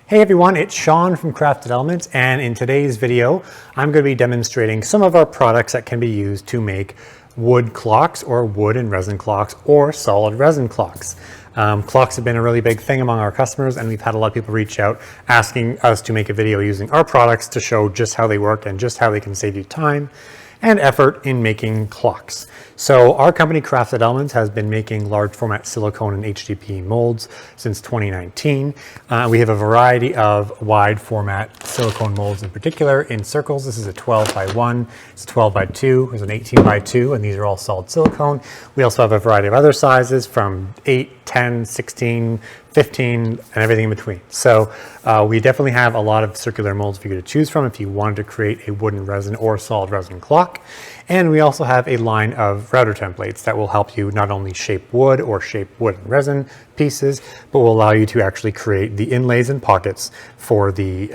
Hey everyone, it's Sean from Crafted Elements, and in today's video I'm going to be demonstrating some of our products that can be used to make wood clocks or wood and resin clocks or solid resin clocks. Clocks have been a really big thing among our customers, and we've had a lot of people reach out asking us to make a video using our products to show just how they work and just how they can save you time and effort in making clocks. So our company Crafted Elements has been making large format silicone and HDPE molds since 2019. We have a variety of wide format silicone molds in particular in circles. This is a 12 by 1, it's a 12 by 2, there's an 18 by 2, and these are all solid silicone. We also have a variety of other sizes from 8, 10, 16, 15, and everything in between. So we definitely have a lot of circular molds for you to choose from if you wanted to create a wooden resin or solid resin clock. And we also have a line of router templates that will help you not only shape wood or shape wood and resin pieces, but will allow you to actually create the inlays and pockets for the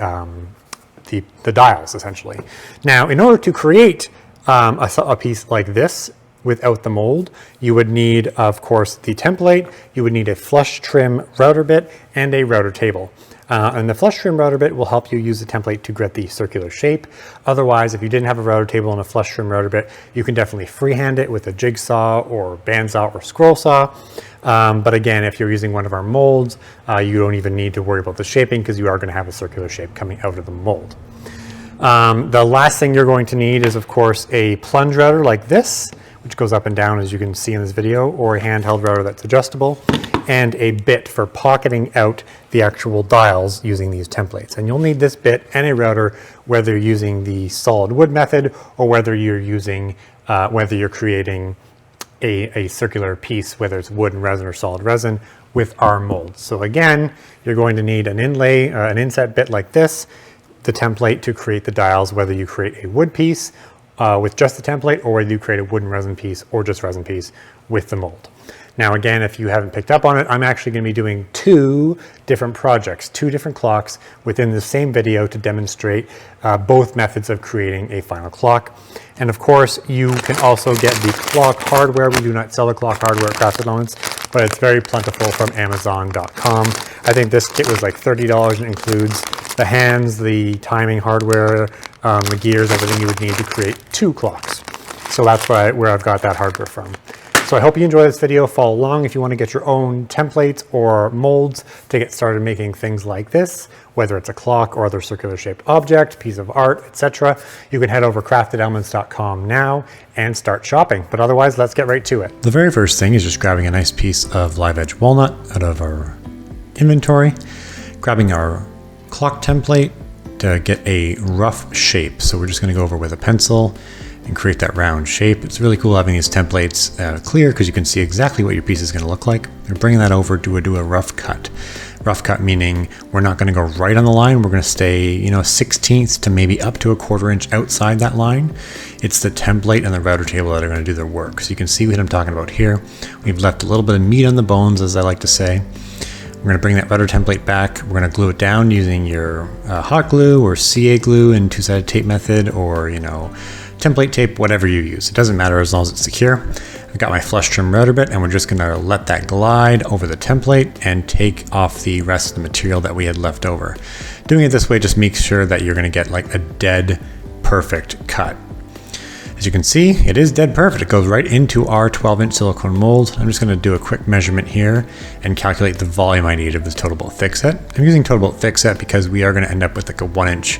dials, essentially. Now, in order to create a piece like this without the mold, you would need, of course, the template, you would need a flush trim router bit and a router table. And the flush trim router bit will help you use the template to get the circular shape. Otherwise, if you didn't have a router table and a flush trim router bit, you can definitely freehand it with a jigsaw or bandsaw or scroll saw. But again, if you're using one of our molds, you don't even need to worry about the shaping because you are going to have a circular shape coming out of the mold. The last thing you're going to need is, of course, a plunge router like this, which goes up and down as you can see in this video, or a handheld router that's adjustable, and a bit for pocketing out the actual dials using these templates. And you'll need this bit and a router whether you're using the solid wood method or whether you're using, whether you're creating a circular piece, whether it's wood and resin or solid resin, with our molds. So again, you're going to need an inlay, an inset bit like this, the template to create the dials, whether you create a wood piece with just the template, or whether you create a wooden resin piece or just resin piece with the mold. Now again, if you haven't picked up on it, I'm actually going to be doing two different projects, two different clocks within the same video to demonstrate both methods of creating a final clock. And of course, you can also get the clock hardware. We do not sell the clock hardware at Crafted Elements, but it's very plentiful from Amazon.com. I think this kit was like $30 and includes the hands, the timing hardware, the gears, everything you would need to create two clocks. So that's where I've got that hardware from. So I hope you enjoy this video. Follow along if you want to get your own templates or molds to get started making things like this, whether it's a clock or other circular shaped object, piece of art, etc. You can head over craftedelements.com now and start shopping. But otherwise, let's get right to it. The very first thing is just grabbing a nice piece of live edge walnut out of our inventory, grabbing our clock template to get a rough shape. So we're just going to go over with a pencil and create that round shape. It's really cool having these templates clear because you can see exactly what your piece is going to look like. We're bringing that over to do a rough cut. Rough cut meaning we're not going to go right on the line. We're going to stay, 1/16 to maybe up to a 1/4 inch outside that line. It's the template and the router table that are going to do their work. So you can see what I'm talking about here. We've left a little bit of meat on the bones, as I like to say. We're going to bring that router template back. We're going to glue it down using your hot glue or CA glue in two-sided tape method, or template tape, whatever you use. It doesn't matter as long as it's secure. I've got my flush trim router bit, and we're just going to let that glide over the template and take off the rest of the material that we had left over. Doing it this way just makes sure that you're going to get like a dead perfect cut. As you can see, it is dead perfect. It goes right into our 12-inch silicone mold. I'm just going to do a quick measurement here and calculate the volume I need of this total bolt thick set. I'm using total bolt thick set because we are going to end up with like a 1-inch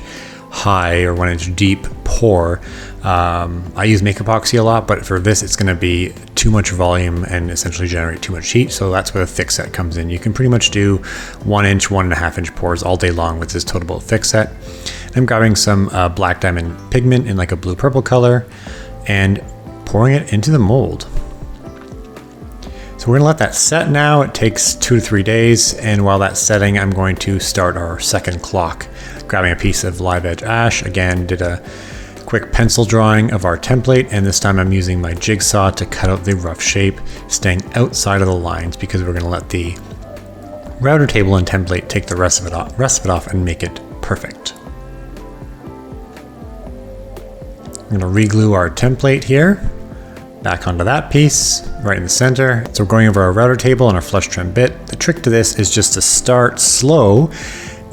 high or 1-inch deep pour. I use make epoxy a lot, but for this it's going to be too much volume and essentially generate too much heat. So that's where the thick set comes in. You can pretty much do 1-inch, 1.5-inch pours all day long with this total bolt thick set. I'm grabbing some black diamond pigment in like a blue purple color and pouring it into the mold. So we're going to let that set now. It takes 2 to 3 days, and while that's setting, I'm going to start our second clock. Grabbing a piece of live edge ash, again did a quick pencil drawing of our template, and this time I'm using my jigsaw to cut out the rough shape, staying outside of the lines because we're going to let the router table and template take the rest of it off and make it perfect. I'm going to re-glue our template here back onto that piece right in the center. So we're going over our router table and our flush trim bit. The trick to this is just to start slow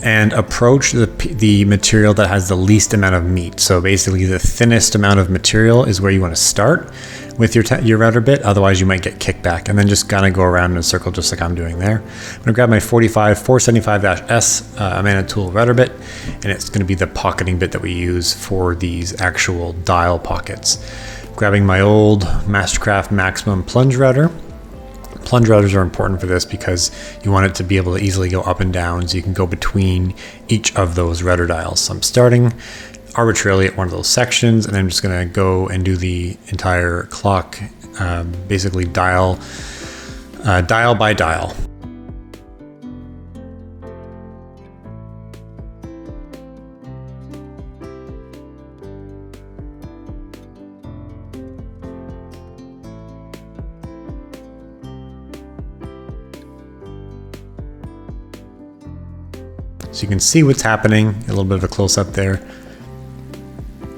and approach the material that has the least amount of meat. So basically the thinnest amount of material is where you want to start with your router bit, otherwise you might get kickback, and then just kind of go around in a circle just like I'm doing there. I'm going to grab my 475-S Amana tool router bit, and it's going to be the pocketing bit that we use for these actual dial pockets. Grabbing my old Mastercraft Maximum plunge router. Plunge routers are important for this because you want it to be able to easily go up and down, so you can go between each of those router dials. So I'm starting arbitrarily at one of those sections, and I'm just going to go and do the entire clock, basically dial by dial. So you can see what's happening, a little bit of a close-up there.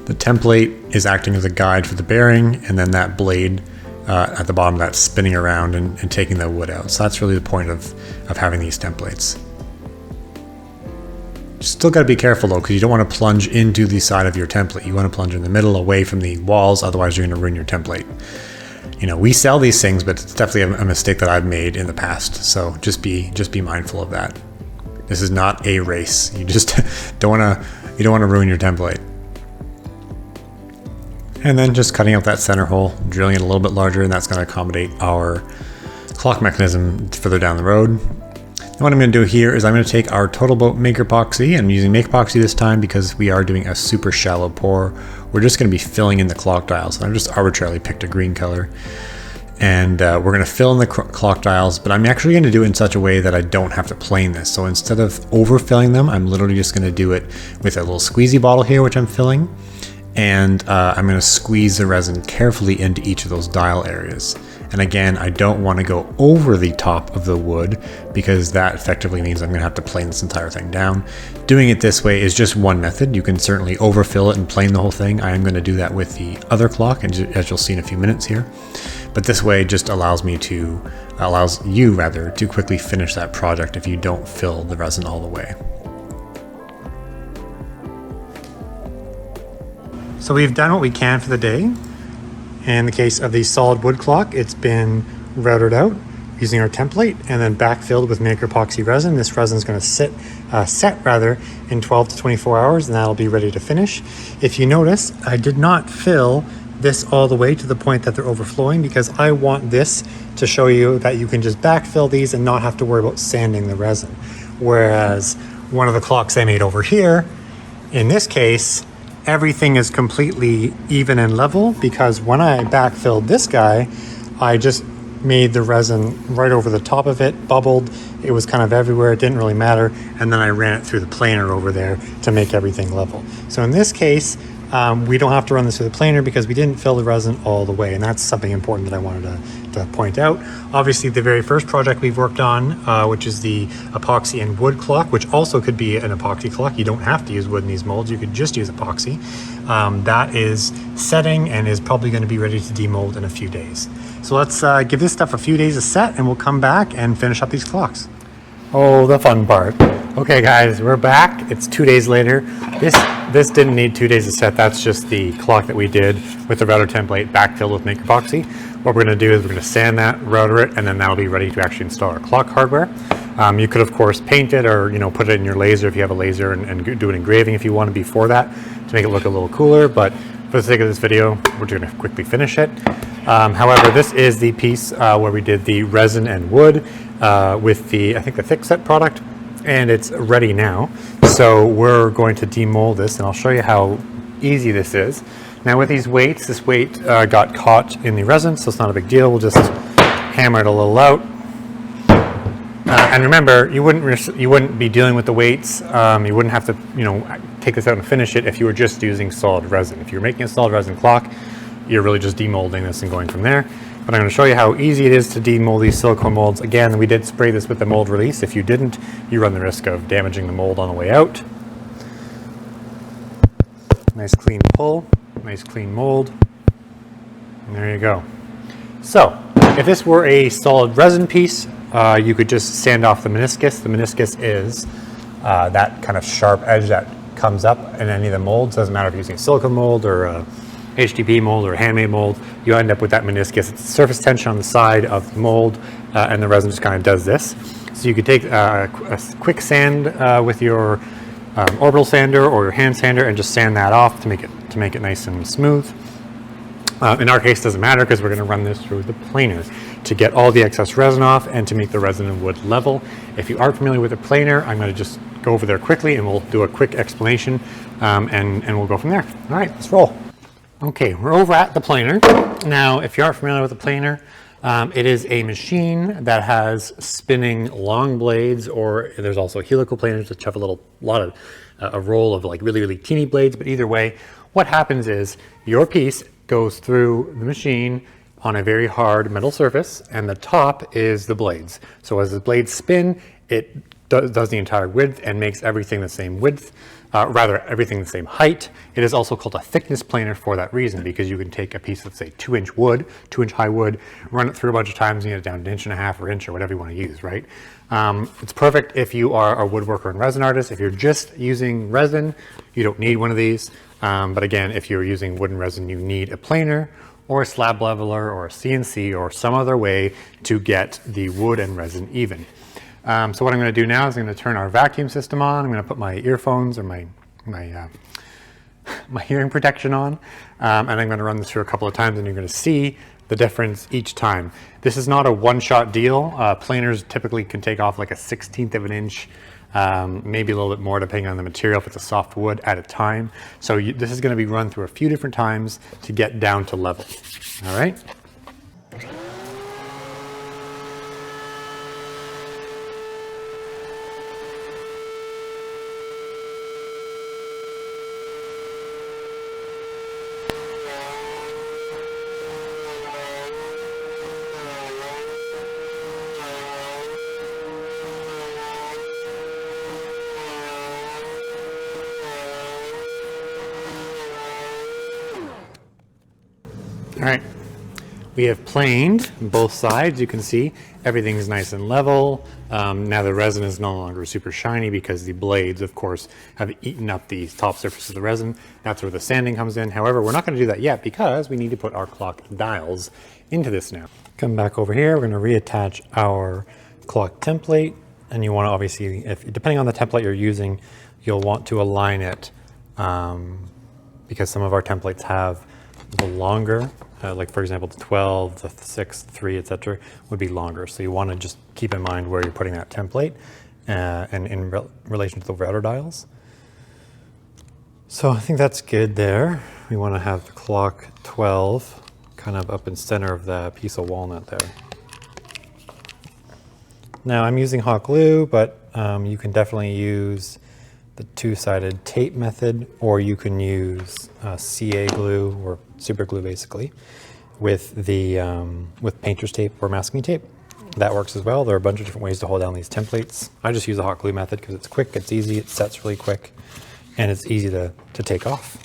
The template is acting as a guide for the bearing, and then that blade at the bottom that's spinning around and taking the wood out. So that's really the point of having these templates. Still got to be careful though, because you don't want to plunge into the side of your template. You want to plunge in the middle away from the walls, otherwise you're going to ruin your template. You know, we sell these things, but it's definitely a mistake that I've made in the past. So just be mindful of that. This is not a race. You just don't want to ruin your template. And then just cutting out that center hole, drilling it a little bit larger, and that's going to accommodate our clock mechanism further down the road. And what I'm going to do here is I'm going to take our Total Boat Make Epoxy. I'm using Make Epoxy this time because we are doing a super shallow pour. We're just going to be filling in the clock dials. So I've just arbitrarily picked a green color. And we're going to fill in the clock dials, but I'm actually going to do it in such a way that I don't have to plane this. So instead of overfilling them, I'm literally just going to do it with a little squeezy bottle here, which I'm filling. And I'm going to squeeze the resin carefully into each of those dial areas. And again, I don't want to go over the top of the wood because that effectively means I'm going to have to plane this entire thing down. Doing it this way is just one method. You can certainly overfill it and plane the whole thing. I am going to do that with the other clock, and as you'll see in a few minutes here. But this way just allows you to quickly finish that project if you don't fill the resin all the way. So we've done what we can for the day. In the case of the solid wood clock, it's been routed out using our template and then backfilled with Make Epoxy resin. This resin is going to set in 12 to 24 hours, and that'll be ready to finish. If you notice, I did not fill this all the way to the point that they're overflowing because I want this to show you that you can just backfill these and not have to worry about sanding the resin. Whereas one of the clocks I made over here, in this case, everything is completely even and level because when I backfilled this guy, I just made the resin right over the top of it, bubbled, it was kind of everywhere, it didn't really matter, and then I ran it through the planer over there to make everything level. So in this case, we don't have to run this through the planer because we didn't fill the resin all the way, and that's something important that I wanted to point out. Obviously, the very first project we've worked on, which is the epoxy and wood clock, which also could be an epoxy clock. You don't have to use wood in these molds, you could just use epoxy. That is setting and is probably going to be ready to demold in a few days. So let's give this stuff a few days to set, and we'll come back and finish up these clocks. Oh, the fun part. Okay guys, we're back. It's 2 days later. This didn't need 2 days to set. That's just the clock that we did with the router template backfilled with Make Epoxy. What we're going to do is we're going to sand that, router it, and then that'll be ready to actually install our clock hardware. You could of course paint it or put it in your laser if you have a laser and do an engraving if you want to before that to make it look a little cooler, but for the sake of this video, we're going to quickly finish it. However, this is the piece where we did the resin and wood with the, I think, the thick set product, and it's ready now. So we're going to demold this, and I'll show you how easy this is. Now with these weights, this weight got caught in the resin, so it's not a big deal. We'll just hammer it a little out. And remember, you wouldn't be dealing with the weights. You wouldn't have to, take this out and finish it if you were just using solid resin. If you're making a solid resin clock, you're really just demolding this and going from there. But I'm going to show you how easy it is to demold these silicone molds. Again, we did spray this with the mold release. If you didn't, you run the risk of damaging the mold on the way out. Nice clean pull, nice clean mold, and there you go. So, if this were a solid resin piece, you could just sand off the meniscus. The meniscus is that kind of sharp edge that comes up in any of the molds. Doesn't matter if you're using a silicone mold or a HDP mold or a handmade mold, you end up with that meniscus. It's surface tension on the side of the mold, and the resin just kind of does this. So you could take a quick sand with your orbital sander or your hand sander and just sand that off to make it nice and smooth. In our case, it doesn't matter because we're going to run this through the planer to get all the excess resin off and to make the resin and wood level. If you aren't familiar with a planer, I'm going to just go over there quickly and we'll do a quick explanation and we'll go from there. All right, let's roll. Okay, we're over at the planer. Now, if you aren't familiar with the planer, it is a machine that has spinning long blades, or there's also helical planers which have a roll of like really teeny blades. But either way, what happens is your piece goes through the machine on a very hard metal surface, and the top is the blades. So as the blades spin, it does the entire width and makes everything the same width, everything the same height. It is also called a thickness planer for that reason, because you can take a piece of, say, 2-inch wood, 2-inch high wood, run it through a bunch of times and get it down to 1.5 or inch or whatever you want to use, right? It's perfect if you are a woodworker and resin artist. If you're just using resin, you don't need one of these. But again, if you're using wood and resin, you need a planer or a slab leveler or a CNC or some other way to get the wood and resin even. So what I'm going to do now is I'm going to turn our vacuum system on. I'm going to put my earphones or my hearing protection on, and I'm going to run this through a couple of times, and you're going to see the difference each time. This is not a one-shot deal. Planers typically can take off like a 1/16 of an inch, maybe a little bit more depending on the material if it's a soft wood at a time. So this is going to be run through a few different times to get down to level. All right. All right, we have planed both sides. You can see everything's nice and level. Now the resin is no longer super shiny because the blades, of course, have eaten up the top surface of the resin. That's where the sanding comes in. However, we're not going to do that yet because we need to put our clock dials into this now. Come back over here. We're going to reattach our clock template, and you want to obviously, depending on the template you're using, you'll want to align it because some of our templates have the longer, like for example, the 12, the 6, 3, etc. would be longer. So you want to just keep in mind where you're putting that template and in relation to the router dials. So I think that's good there. We want to have the clock 12 kind of up in center of the piece of walnut there. Now I'm using hot glue, but you can definitely use the two-sided tape method, or you can use CA glue or super glue basically with the with painter's tape or masking tape. That works as well. There are a bunch of different ways to hold down these templates. I just use the hot glue method because it's quick, it's easy, it sets really quick, and it's easy to take off.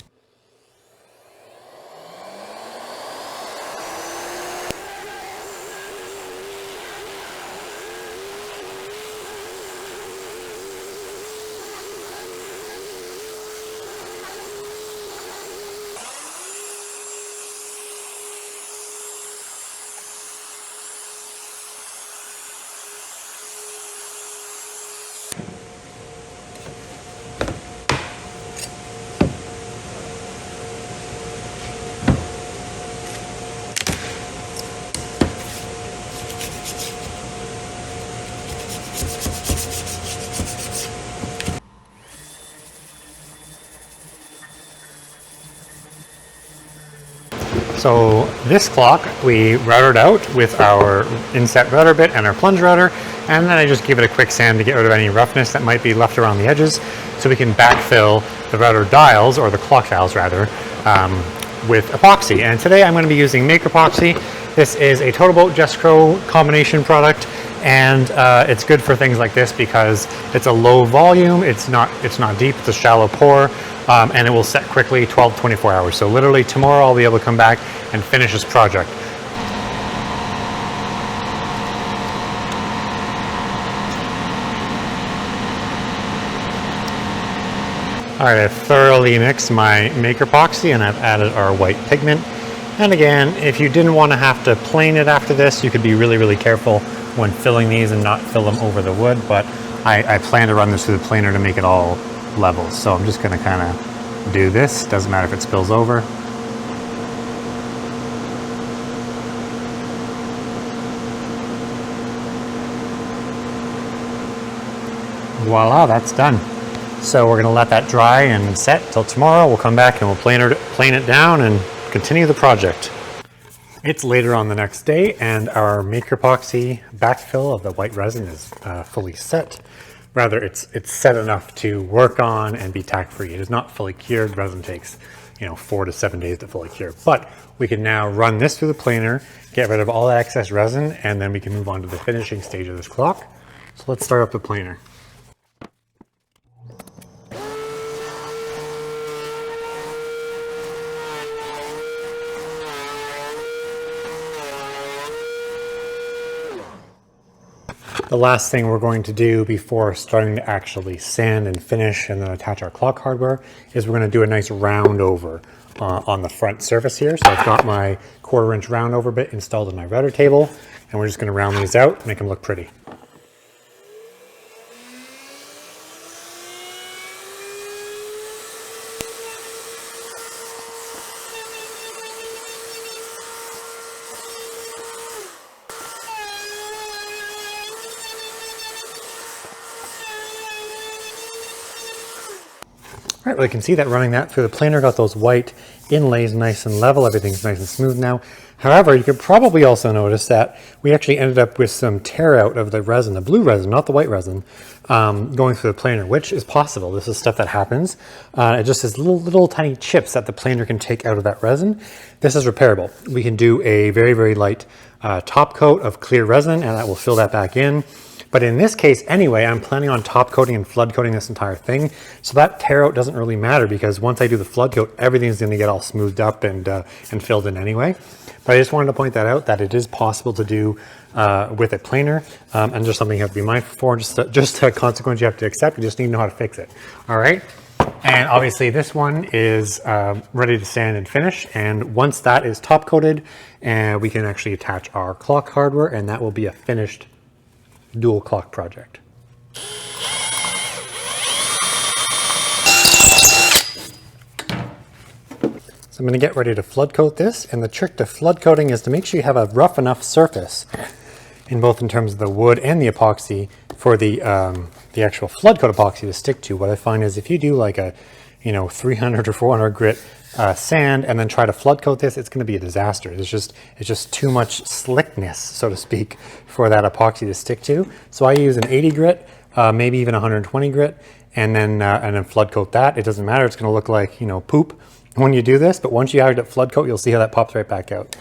So this clock we routed out with our inset router bit and our plunge router, and then I just give it a quick sand to get rid of any roughness that might be left around the edges, so we can backfill the router dials, or the clock dials rather, with epoxy. And today I'm going to be using Make Epoxy. This is a Total Boat Jesco combination product, and it's good for things like this because it's a low volume, it's not deep, it's a shallow pour, and it will set quickly, 12 to 24 hours. So literally tomorrow I'll be able to come back and finish this project. All right, I've thoroughly mixed my maker epoxy and I've added our white pigment. And again, if you didn't want to have to plane it after this, you could be really, really careful when filling these and not fill them over the wood. But I plan to run this through the planer to make it all level. So I'm just going to kind of do this. Doesn't matter if it spills over. Voila, that's done. So we're going to let that dry and set till tomorrow. We'll come back and we'll plane it down and continue the project. It's later on the next day and our maker epoxy backfill of the white resin is fully set. Rather, it's set enough to work on and be tack free. It is not fully cured. Resin takes 4 to 7 days to fully cure. But we can now run this through the planer, get rid of all that excess resin, and then we can move on to the finishing stage of this clock. So let's start up the planer. The last thing we're going to do before starting to actually sand and finish and then attach our clock hardware is we're going to do a nice round over on the front surface here. So I've got my 1/4 inch round over bit installed in my router table, and we're just going to round these out, make them look pretty. All right, well, you can see that running that through the planer got those white inlays nice and level. Everything's nice and smooth now. However, you could probably also notice that we actually ended up with some tear out of the resin, the blue resin, not the white resin, going through the planer, which is possible. This is stuff that happens. It just has little tiny chips that the planer can take out of that resin. This is repairable. We can do a very, very light top coat of clear resin, and that will fill that back in. But in this case, anyway, I'm planning on top coating and flood coating this entire thing. So that tear out doesn't really matter because once I do the flood coat, everything's going to get all smoothed up and filled in anyway. But I just wanted to point that out, that it is possible to do with a planer, and just something you have to be mindful for, just a consequence you have to accept. You just need to know how to fix it. All right. And obviously this one is ready to sand and finish. And once that is top coated, we can actually attach our clock hardware, and that will be a finished dual clock project. So I'm going to get ready to flood coat this, and the trick to flood coating is to make sure you have a rough enough surface in terms of the wood and the epoxy for the actual flood coat epoxy to stick to. What I find is if you do like a 300 or 400 grit sand and then try to flood coat this, it's going to be a disaster. It's just too much slickness, so to speak, for that epoxy to stick to. So I use an 80 grit, maybe even 120 grit, and then flood coat that. It doesn't matter. It's going to look like poop when you do this, but once you add it flood coat, you'll see how that pops right back out.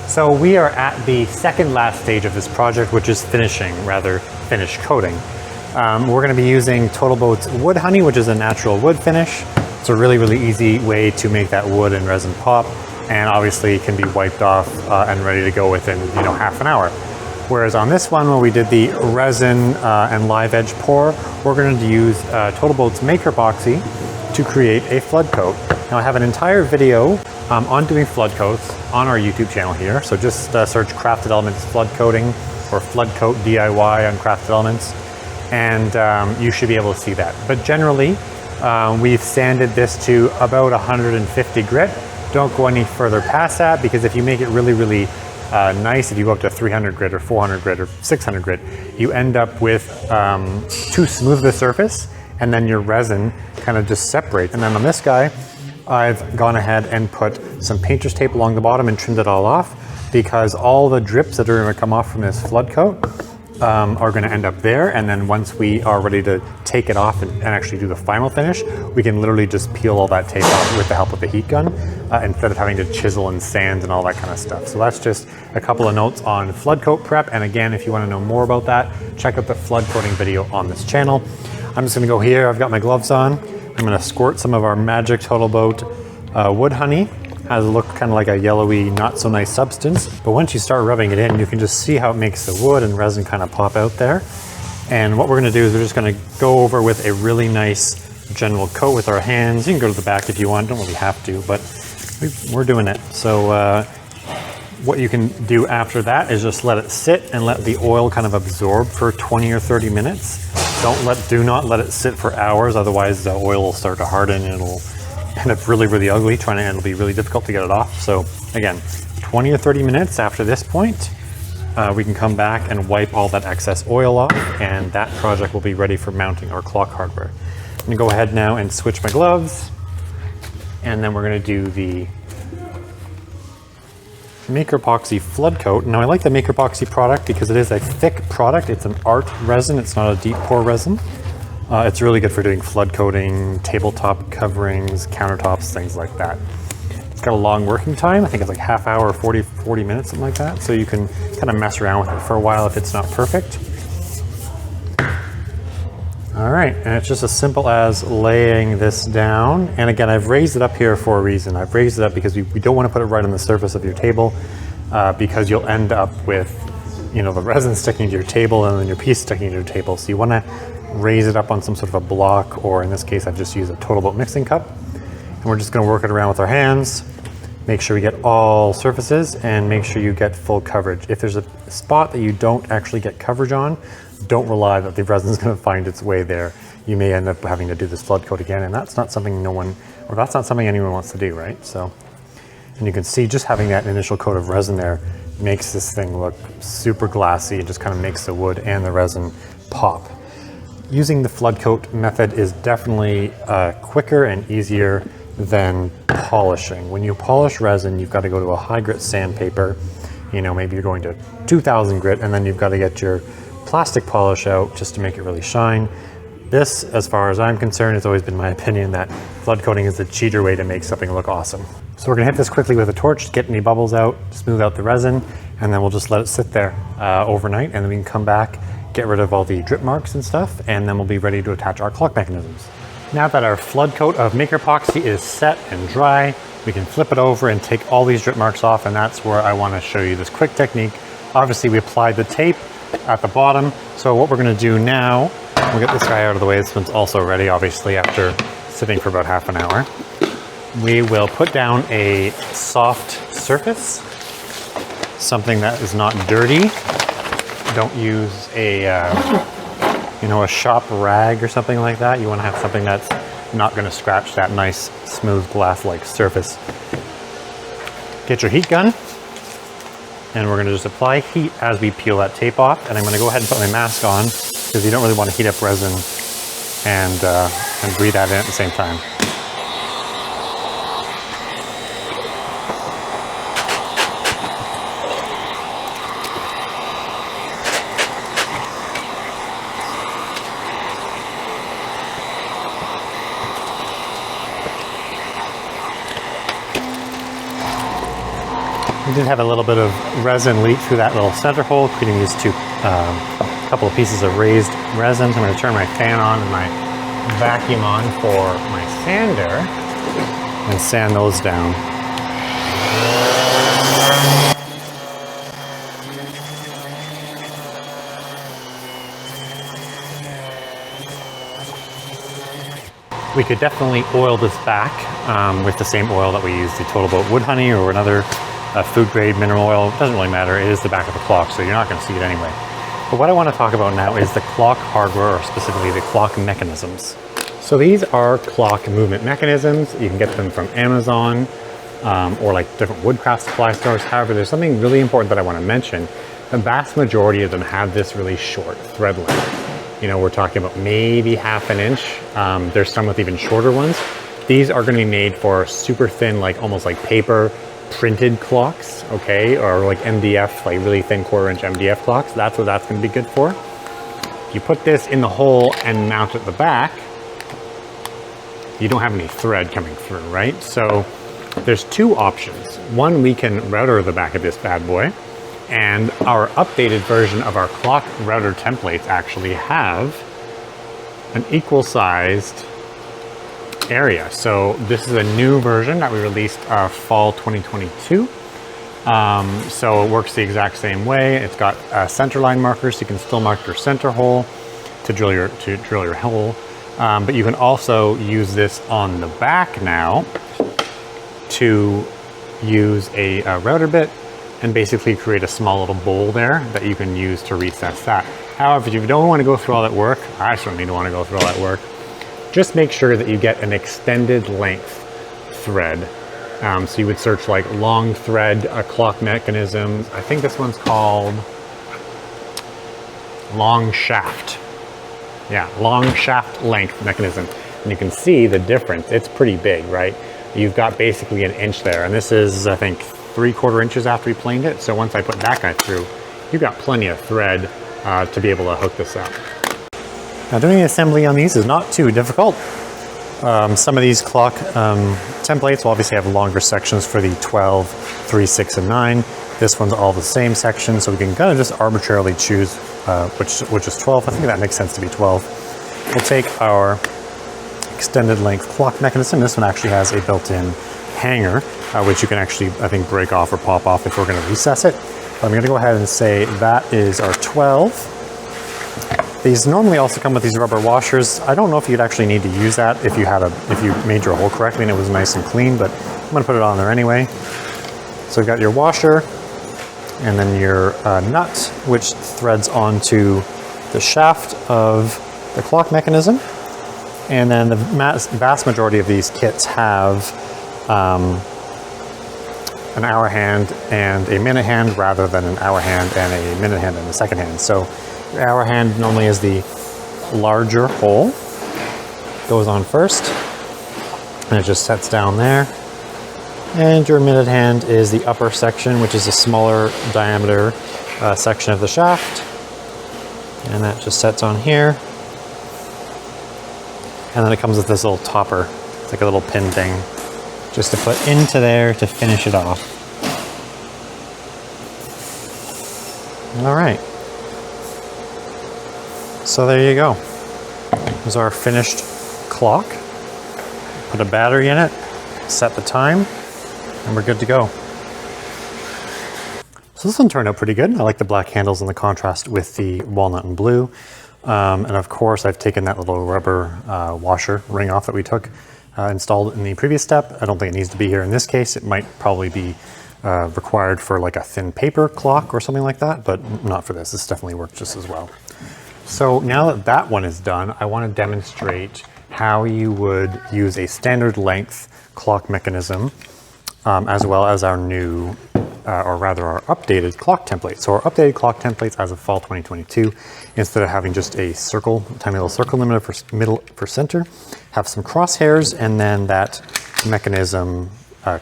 So we are at the second last stage of this project, which is finishing, rather finish coating. We're going to be using Total Boat's Wood Honey, which is a natural wood finish. It's a really, really easy way to make that wood and resin pop, and obviously can be wiped off and ready to go within half an hour. Whereas on this one, when we did the resin and live edge pour, we're going to use Total Boat's Maker Epoxy to create a flood coat. Now I have an entire video on doing flood coats on our YouTube channel here. So just search Crafted Elements flood coating or flood coat DIY on Crafted Elements, and you should be able to see that. But generally, we've sanded this to about 150 grit. Don't go any further past that, because if you make it really, really nice, if you go up to 300 grit or 400 grit or 600 grit, you end up with too smooth of a surface, and then your resin kind of just separates. And then on this guy, I've gone ahead and put some painter's tape along the bottom and trimmed it all off, because all the drips that are going to come off from this flood coat are going to end up there, and then once we are ready to take it off and actually do the final finish, we can literally just peel all that tape off with the help of the heat gun instead of having to chisel and sand and all that kind of stuff. So that's just a couple of notes on flood coat prep, and again, if you want to know more about that, check out the flood coating video on this channel. I'm just going to go here, I've got my gloves on, I'm going to squirt some of our Magic Total Boat wood honey. Has a look kind of like a yellowy, not so nice substance. But once you start rubbing it in, you can just see how it makes the wood and resin kind of pop out there. And what we're gonna do is we're just gonna go over with a really nice general coat with our hands. You can go to the back if you want, don't really have to, but we're doing it. So what you can do after that is just let it sit and let the oil kind of absorb for 20 or 30 minutes. Do not let it sit for hours, otherwise the oil will start to harden and it'll end up really, really ugly, and it'll be really difficult to get it off. So again, 20 or 30 minutes after this point, we can come back and wipe all that excess oil off, and that project will be ready for mounting our clock hardware. I'm gonna go ahead now and switch my gloves, and then we're gonna do the Maker Epoxy flood coat. Now I like the Maker Epoxy product because it is a thick product. It's an art resin, it's not a deep pour resin. It's really good for doing flood coating, tabletop coverings, countertops, things like that. It's got a long working time. I think it's like half hour, 40 minutes, something like that. So you can kind of mess around with it for a while if it's not perfect. All right, and it's just as simple as laying this down. And again, I've raised it up here for a reason. I've raised it up because we don't want to put it right on the surface of your table because you'll end up with, the resin sticking to your table and then your piece sticking to your table. So you want to raise it up on some sort of a block, or in this case I've just used a Total Boat mixing cup, and we're just going to work it around with our hands, make sure we get all surfaces and make sure you get full coverage. If there's a spot that you don't actually get coverage on, don't rely that the resin is going to find its way there. You may end up having to do this flood coat again, and that's not something that's not something anyone wants to do, right? So, and you can see just having that initial coat of resin there makes this thing look super glassy. It just kind of makes the wood and the resin pop. Using the flood coat method is definitely quicker and easier than polishing. When you polish resin, you've got to go to a high grit sandpaper. Maybe you're going to 2000 grit, and then you've got to get your plastic polish out just to make it really shine. This, as far as I'm concerned, has always been my opinion that flood coating is the cheater way to make something look awesome. So we're gonna hit this quickly with a torch to get any bubbles out, smooth out the resin, and then we'll just let it sit there overnight, and then we can come back, get rid of all the drip marks and stuff, and then we'll be ready to attach our clock mechanisms. Now that our flood coat of Maker Epoxy is set and dry, we can flip it over and take all these drip marks off, and that's where I want to show you this quick technique. Obviously we applied the tape at the bottom, so what we're going to do now, we'll get this guy out of the way. This one's also ready, obviously, after sitting for about half an hour. We will put down a soft surface, something that is not dirty. Don't use a shop rag or something like that. You want to have something that's not going to scratch that nice smooth glass-like surface. Get your heat gun, and we're going to just apply heat as we peel that tape off. And I'm going to go ahead and put my mask on because you don't really want to heat up resin and breathe that in at the same time. We did have a little bit of resin leak through that little center hole, creating these couple of pieces of raised resin. So I'm going to turn my fan on and my vacuum on for my sander and sand those down. We could definitely oil this back with the same oil that we use, the Total Boat wood honey or another food grade mineral oil. It doesn't really matter. It is the back of the clock, so you're not going to see it anyway. But what I want to talk about now is the clock hardware, or specifically the clock mechanisms. So these are clock movement mechanisms. You can get them from Amazon or like different woodcraft supply stores. However, there's something really important that I want to mention. The vast majority of them have this really short thread length. We're talking about maybe half an inch. There's some with even shorter ones. These are going to be made for super thin, like almost like paper printed clocks, okay, or like MDF, like really thin 1/4 inch MDF clocks, that's what that's going to be good for. If you put this in the hole and mount at the back, you don't have any thread coming through, right? So there's two options. One, we can router the back of this bad boy, and our updated version of our clock router templates actually have an equal sized area. So this is a new version that we released fall 2022. So it works the exact same way. It's got center line markers, so you can still mark your center hole to drill your hole. But you can also use this on the back now to use a router bit and basically create a small little bowl there that you can use to recess that. However, if you don't want to go through all that work, I certainly don't want to go through all that work, just make sure that you get an extended length thread. So you would search like long thread clock mechanisms. I think this one's called long shaft. Yeah, long shaft length mechanism. And you can see the difference. It's pretty big, right? You've got basically an inch there. And this is, I think, 3/4 inches after we planed it. So once I put that guy through, you've got plenty of thread to be able to hook this up. Now doing the assembly on these is not too difficult. Some of these clock templates will obviously have longer sections for the 12, 3, 6, and 9. This one's all the same section, so we can kind of just arbitrarily choose which is 12. I think that makes sense to be 12. We'll take our extended length clock mechanism. This one actually has a built-in hanger, which you can actually, I think, break off or pop off if we're going to recess it. But I'm going to go ahead and say that is our 12. These normally also come with these rubber washers. I don't know if you'd actually need to use that if you made your hole correctly and it was nice and clean, but I'm going to put it on there anyway. So we've got your washer and then your nut, which threads onto the shaft of the clock mechanism. And then the vast majority of these kits have an hour hand and a minute hand rather than an hour hand and a minute hand and a second hand. So your hour hand normally is the larger hole, goes on first, and it just sets down there. And your minute hand is the upper section, which is a smaller diameter section of the shaft. And that just sets on here. And then it comes with this little topper. It's like a little pin thing just to put into there to finish it off. All right. So there you go. There's our finished clock. Put a battery in it, set the time, and we're good to go. So this one turned out pretty good. I like the black handles and the contrast with the walnut and blue. And of course, I've taken that little rubber washer ring off that we took, installed in the previous step. I don't think it needs to be here in this case. It might probably be required for like a thin paper clock or something like that, but not for this. This definitely works just as well. So now that that one is done, I want to demonstrate how you would use a standard length clock mechanism as well as our new, or rather our updated clock template. So our updated clock templates as of fall 2022, instead of having just a circle, tiny little circle limiter for center, have some crosshairs and then that mechanism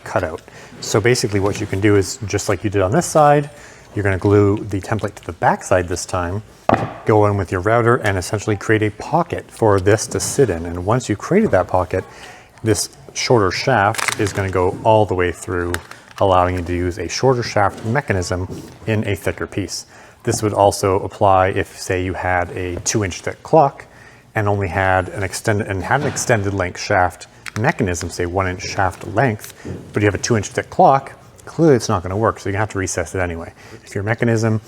cut out. So basically what you can do is just like you did on this side, you're going to glue the template to the back side this time, go in with your router and essentially create a pocket for this to sit in. And once you've created that pocket, this shorter shaft is going to go all the way through, allowing you to use a shorter shaft mechanism in a thicker piece. This would also apply if, say, you had a 2-inch thick clock and only had an extended length shaft mechanism, say 1-inch shaft length, but you have a 2-inch thick clock. Clearly it's not going to work, so you have to recess it anyway. If your mechanism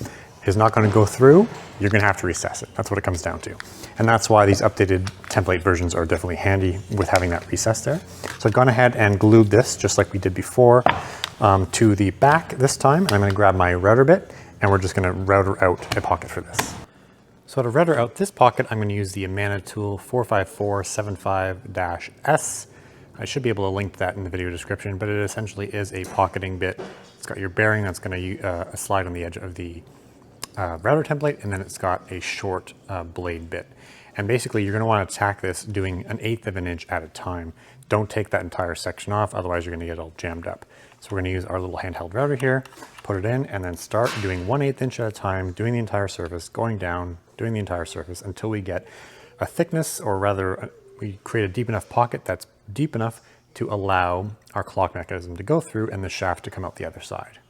is not going to go through, you're going to have to recess it. That's what it comes down to. And that's why these updated template versions are definitely handy with having that recess there. So I've gone ahead and glued this just like we did before to the back this time. And I'm going to grab my router bit and we're just going to router out a pocket for this. So to router out this pocket, I'm going to use the Amana tool 45475-S. I should be able to link that in the video description, but it essentially is a pocketing bit. It's got your bearing that's going to slide on the edge of the router template, and then it's got a short blade bit. And basically you're gonna wanna tack this doing 1/8 of an inch at a time. Don't take that entire section off, otherwise you're gonna get all jammed up. So we're gonna use our little handheld router here, put it in, and then start doing 1/8 inch at a time, doing the entire surface, going down, doing the entire surface until we get a thickness, or rather we create a deep enough pocket that's deep enough to allow our clock mechanism to go through and the shaft to come out the other side.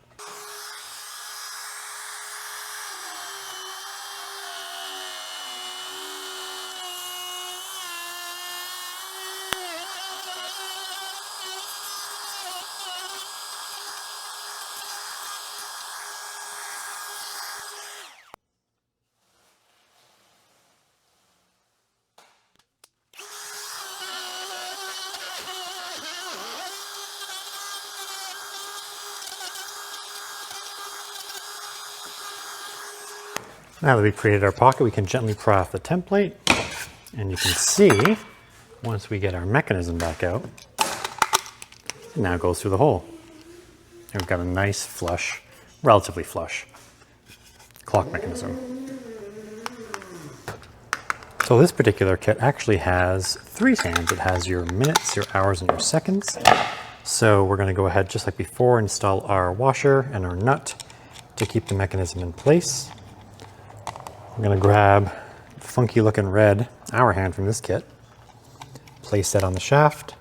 Now that we've created our pocket, we can gently pry off the template, and you can see, once we get our mechanism back out, it now goes through the hole. And we've got a nice flush, relatively flush, clock mechanism. So this particular kit actually has 3 hands. It has your minutes, your hours, and your seconds. So we're gonna go ahead, just like before, install our washer and our nut to keep the mechanism in place. I'm gonna grab the funky looking red hour hand from this kit, place that on the shaft,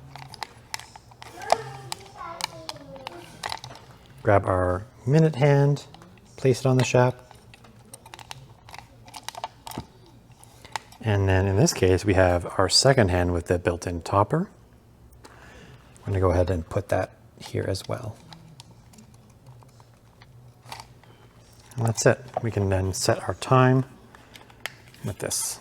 grab our minute hand, place it on the shaft, and then in this case we have our second hand with the built-in topper. I'm gonna go ahead and put that here as well. And that's it. We can then set our time with this.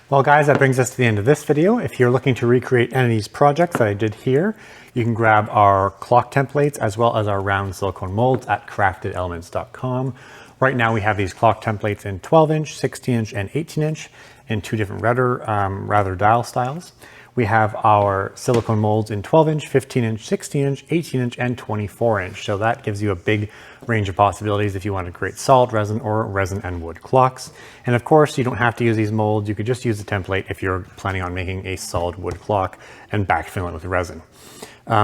Well guys, that brings us to the end of this video. If you're looking to recreate any of these projects that I did here, you can grab our clock templates as well as our round silicone molds at craftedelements.com. Right now we have these clock templates in 12-inch, 16-inch, and 18-inch in 2 different rather dial styles. We have our silicone molds in 12-inch, 15-inch, 16-inch, 18-inch, and 24-inch. So that gives you a big range of possibilities if you want to create solid resin or resin and wood clocks. And of course, you don't have to use these molds. You could just use the template if you're planning on making a solid wood clock and backfill it with resin.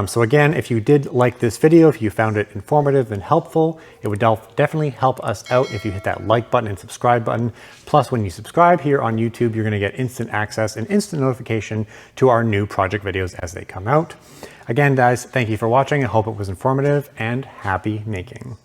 So again, if you did like this video, if you found it informative and helpful, it would definitely help us out if you hit that like button and subscribe button. Plus, when you subscribe here on YouTube, you're gonna get instant access and instant notification to our new project videos as they come out. Again, guys, thank you for watching. I hope it was informative, and happy making.